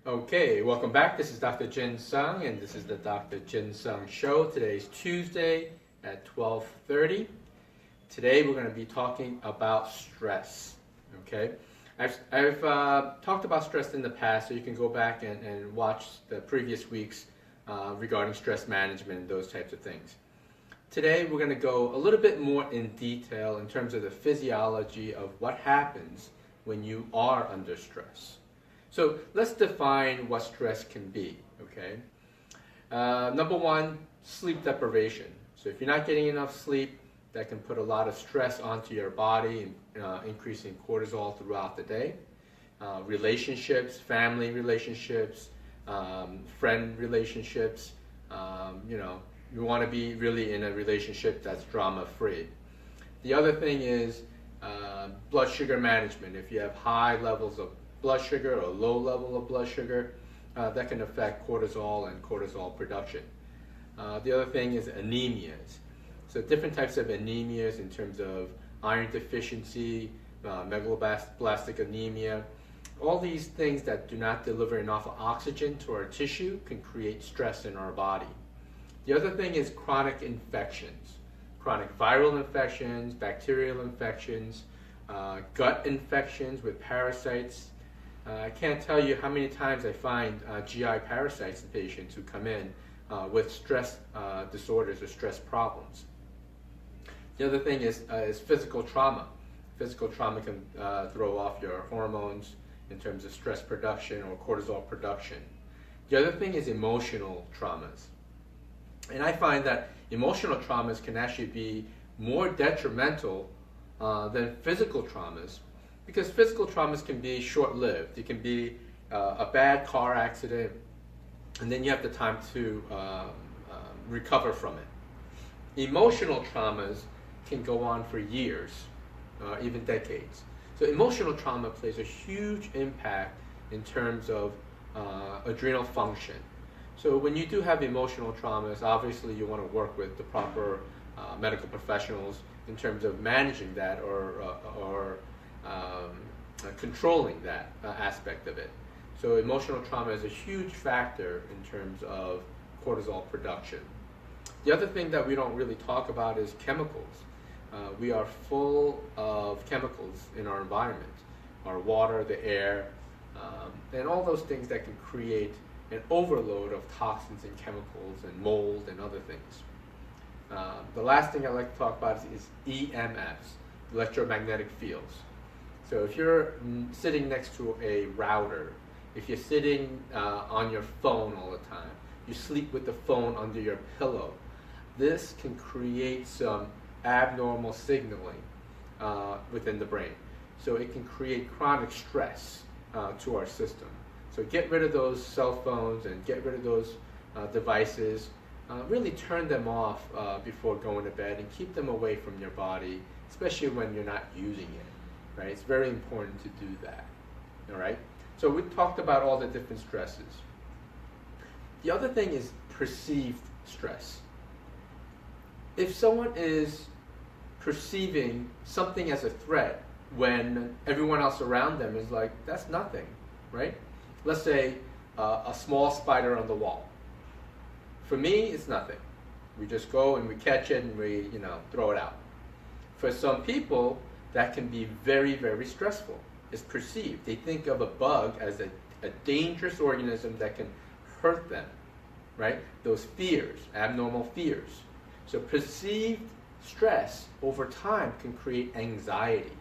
Okay, welcome back. This is Dr. Jin Sung, and this is the Dr. Jin Sung Show. Today is Tuesday at 12:30. Today we're going to be talking about stress. Okay, I've talked about stress in the past, so you can go back and watch the previous weeks regarding stress management and those types of things. Today we're going to go a little bit more in detail in terms of the physiology of what happens when you are under stress. So let's define what stress can be, okay? Number one, sleep deprivation. So if you're not getting enough sleep, that can put a lot of stress onto your body, increasing cortisol throughout the day. Relationships, family relationships, friend relationships, you want to be really in a relationship that's drama-free. The other thing is blood sugar management. If you have high levels of blood sugar or low level of blood sugar, that can affect cortisol and cortisol production. The other thing is anemias. So different types of anemias in terms of iron deficiency, megaloblastic anemia. All these things that do not deliver enough oxygen to our tissue can create stress in our body. The other thing is chronic infections. Chronic viral infections, bacterial infections, gut infections with parasites. I can't tell you how many times I find GI parasites in patients who come in with stress disorders or stress problems. The other thing is physical trauma. Physical trauma can throw off your hormones in terms of stress production or cortisol production. The other thing is emotional traumas. And I find that emotional traumas can actually be more detrimental than physical traumas, because physical traumas can be short-lived. It can be a bad car accident, and then you have the time to recover from it. Emotional traumas can go on for years, even decades. So emotional trauma plays a huge impact in terms of adrenal function. So when you do have emotional traumas, obviously you want to work with the proper medical professionals in terms of managing that or controlling that aspect of it. So emotional trauma is a huge factor in terms of cortisol production. The other thing that we don't really talk about is chemicals. We are full of chemicals in our environment, our water, the air, and all those things that can create an overload of toxins and chemicals and mold and other things. The last thing I'd like to talk about is EMFs, electromagnetic fields. So if you're sitting next to a router, if you're sitting on your phone all the time, you sleep with the phone under your pillow, this can create some abnormal signaling within the brain. So it can create chronic stress to our system. So get rid of those cell phones and get rid of those devices. Really turn them off before going to bed and keep them away from your body, especially when you're not using it, right? It's very important to do that, all right? So we talked about all the different stresses. The other thing is perceived stress. If someone is perceiving something as a threat when everyone else around them is like, that's nothing, right? Let's say a small spider on the wall. For me, it's nothing. We just go and we catch it and we, throw it out. For some people, that can be very, very stressful. It's perceived. They think of a bug as a dangerous organism that can hurt them, right? Those fears, abnormal fears. So perceived stress over time can create anxiety.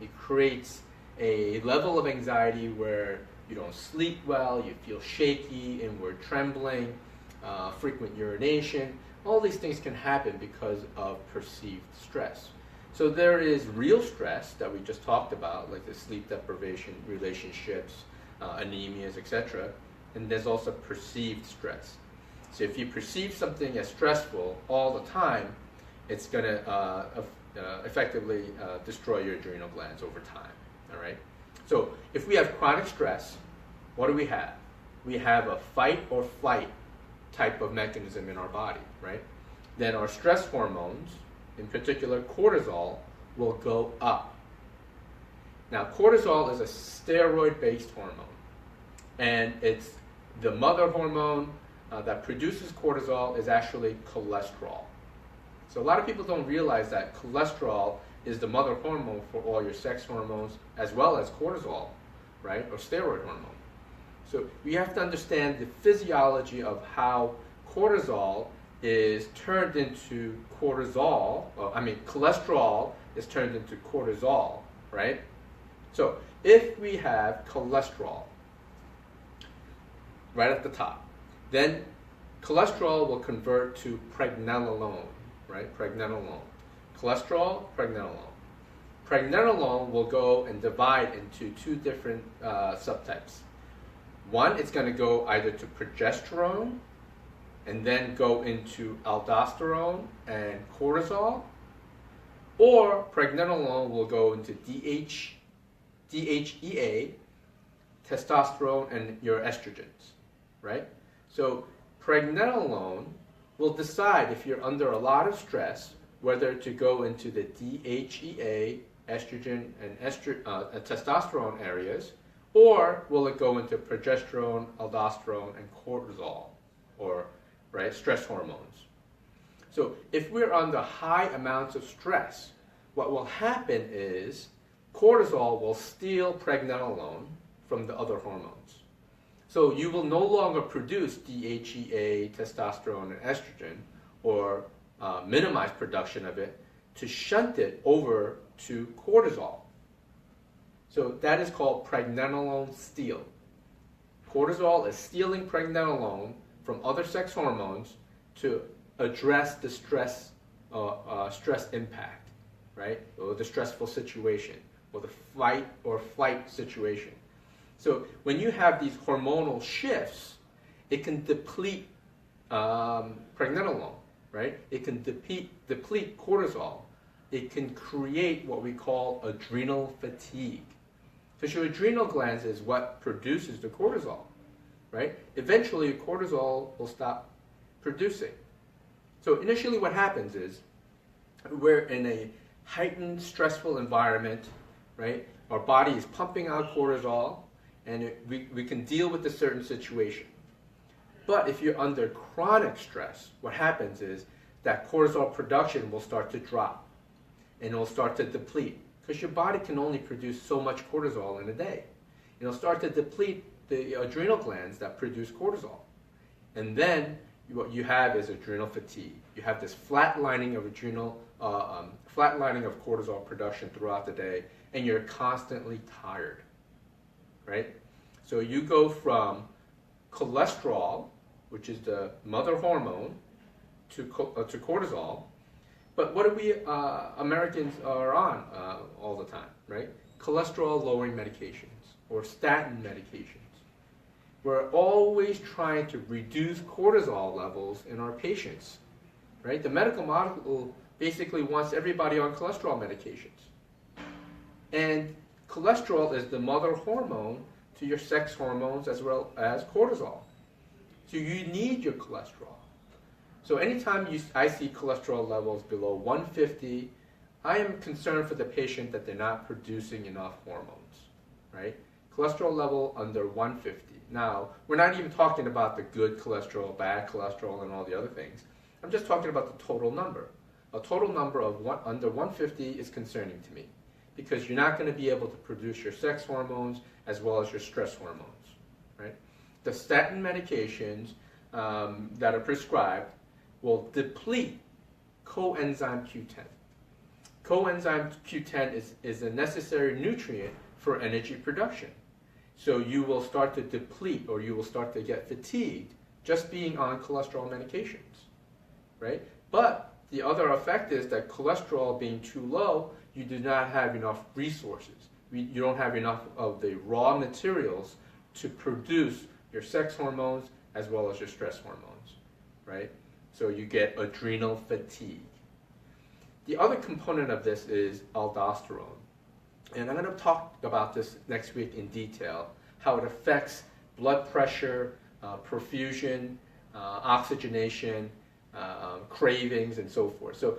It creates a level of anxiety where you don't sleep well, you feel shaky, inward trembling, frequent urination. All these things can happen because of perceived stress. So there is real stress that we just talked about, like the sleep deprivation, relationships, anemias, etc. And there's also perceived stress. So if you perceive something as stressful all the time, it's going to effectively destroy your adrenal glands over time, all right? So if we have chronic stress, what do we have? We have a fight or flight type of mechanism in our body, right? Then our stress hormones, in particular cortisol, will go up. Now cortisol is a steroid-based hormone. And it's the mother hormone that produces cortisol is actually cholesterol. So a lot of people don't realize that cholesterol is the mother hormone for all your sex hormones as well as cortisol, right, or steroid hormone. So we have to understand the physiology of how cortisol is turned into cholesterol is turned into cortisol, right? So if we have cholesterol right at the top, then cholesterol will convert to pregnenolone, right? Pregnenolone. Cholesterol, pregnenolone. Pregnenolone will go and divide into two different subtypes. One, it's going to go either to progesterone and then go into aldosterone and cortisol, or pregnenolone will go into DHEA, testosterone, and your estrogens, right? So pregnenolone will decide if you're under a lot of stress whether to go into the DHEA, estrogen, and testosterone areas, or will it go into progesterone, aldosterone, and cortisol, or right, stress hormones. So if we're under high amounts of stress, what will happen is cortisol will steal pregnenolone from the other hormones. So you will no longer produce DHEA, testosterone, and estrogen, or minimize production of it to shunt it over to cortisol. So that is called pregnenolone steal. Cortisol is stealing pregnenolone from other sex hormones to address the stress impact, right? Or the stressful situation, or the fight or flight situation. So when you have these hormonal shifts, it can deplete pregnenolone, right? It can deplete cortisol. It can create what we call adrenal fatigue. Because your adrenal glands is what produces the cortisol, right? Eventually, cortisol will stop producing. So initially what happens is we're in a heightened, stressful environment, right? Our body is pumping out cortisol, and we can deal with a certain situation. But if you're under chronic stress, what happens is that cortisol production will start to drop, and it will start to deplete, because your body can only produce so much cortisol in a day. It'll start to deplete the adrenal glands that produce cortisol. And then what you have is adrenal fatigue. You have this flatlining of cortisol production throughout the day, and you're constantly tired, right? So you go from cholesterol, which is the mother hormone, to cortisol. But what do we Americans are on all the time, right? Cholesterol-lowering medications or statin medications. We're always trying to reduce cortisol levels in our patients, right? The medical model basically wants everybody on cholesterol medications. And cholesterol is the mother hormone to your sex hormones as well as cortisol. So you need your cholesterol. So anytime I see cholesterol levels below 150, I am concerned for the patient that they're not producing enough hormones, right? Cholesterol level under 150. Now, we're not even talking about the good cholesterol, bad cholesterol, and all the other things. I'm just talking about the total number. A total number of under 150 is concerning to me, because you're not going to be able to produce your sex hormones as well as your stress hormones, right? The statin medications that are prescribed will deplete coenzyme Q10. Coenzyme Q10 is a necessary nutrient for energy production. So you will start to deplete, or you will start to get fatigued just being on cholesterol medications, right? But the other effect is that cholesterol being too low, you do not have enough resources. You don't have enough of the raw materials to produce your sex hormones as well as your stress hormones, right? So you get adrenal fatigue. The other component of this is aldosterone. And I'm going to talk about this next week in detail, how it affects blood pressure, perfusion, oxygenation, cravings, and so forth. So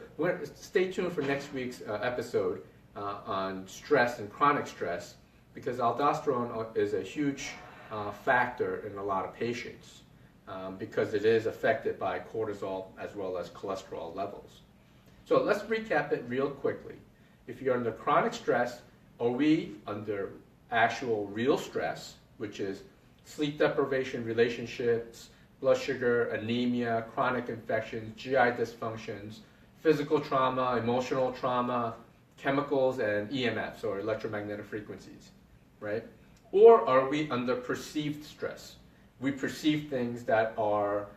stay tuned for next week's episode on stress and chronic stress, because aldosterone is a huge factor in a lot of patients because it is affected by cortisol as well as cholesterol levels. So let's recap it real quickly. If you're under chronic stress, are we under actual real stress, which is sleep deprivation, relationships, blood sugar, anemia, chronic infections, GI dysfunctions, physical trauma, emotional trauma, chemicals, and EMFs, or electromagnetic frequencies, right? Or are we under perceived stress? We perceive things that are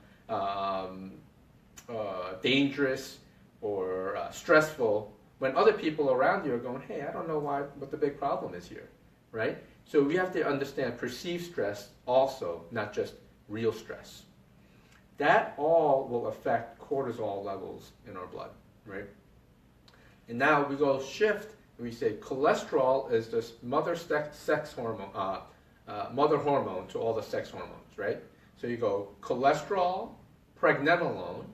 dangerous or stressful when other people around you are going, hey, I don't know what the big problem is here, right? So we have to understand perceived stress also, not just real stress. That all will affect cortisol levels in our blood, right? And now we go shift and we say cholesterol is this mother hormone to all the sex hormones, right? So you go cholesterol, pregnenolone.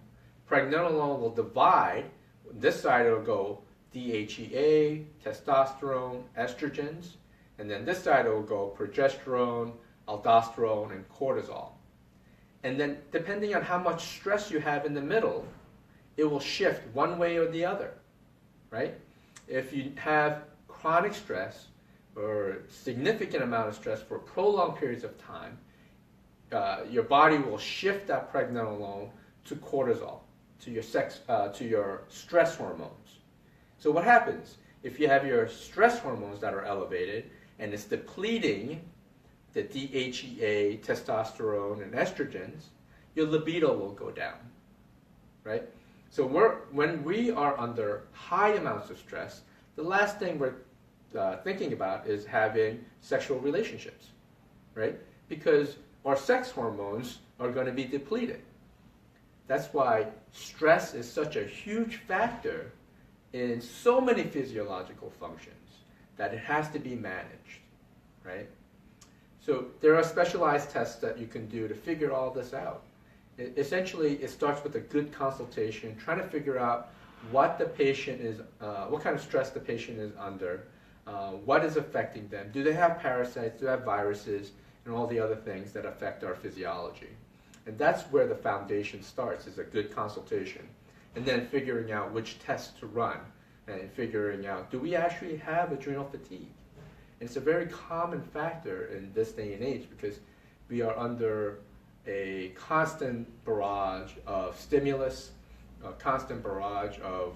Pregnenolone will divide. This side it'll go DHEA, testosterone, estrogens, and then this side it'll go progesterone, aldosterone, and cortisol. And then depending on how much stress you have in the middle, it will shift one way or the other, right? If you have chronic stress or significant amount of stress for prolonged periods of time, your body will shift that pregnenolone to cortisol, to your stress hormones. So what happens? If you have your stress hormones that are elevated and it's depleting the DHEA, testosterone, and estrogens, your libido will go down, right? So when we are under high amounts of stress, the last thing we're thinking about is having sexual relationships, right? Because our sex hormones are going to be depleted. That's why stress is such a huge factor in so many physiological functions that it has to be managed, right? So there are specialized tests that you can do to figure all this out. Essentially, it starts with a good consultation, trying to figure out what the patient is, what kind of stress the patient is under, what is affecting them. Do they have parasites? Do they have viruses? And all the other things that affect our physiology. And that's where the foundation starts, is a good consultation. And then figuring out which tests to run and figuring out, do we actually have adrenal fatigue? And it's a very common factor in this day and age because we are under a constant barrage of stimulus, a constant barrage of,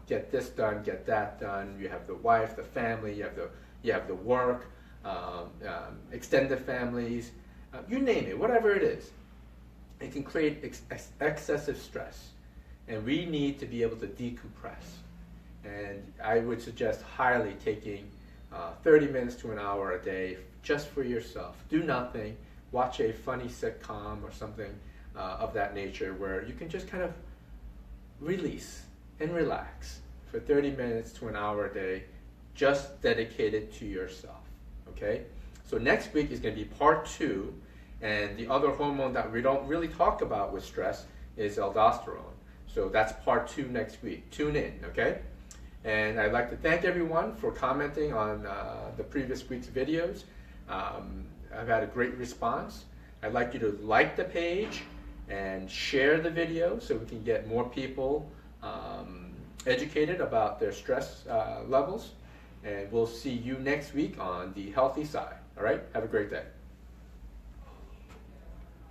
get this done, get that done. You have the wife, the family, you have the work, extended families, you name it, whatever it is. It can create excessive stress. And we need to be able to decompress. And I would suggest highly taking 30 minutes to an hour a day just for yourself. Do nothing. Watch a funny sitcom or something of that nature where you can just kind of release and relax for 30 minutes to an hour a day, just dedicated to yourself, okay? So next week is going to be part 2, and the other hormone that we don't really talk about with stress is aldosterone. So that's part 2 next week. Tune in, okay? And I'd like to thank everyone for commenting on the previous week's videos. I've had a great response. I'd like you to like the page and share the video so we can get more people educated about their stress levels. And we'll see you next week on the healthy side. All right? Have a great day.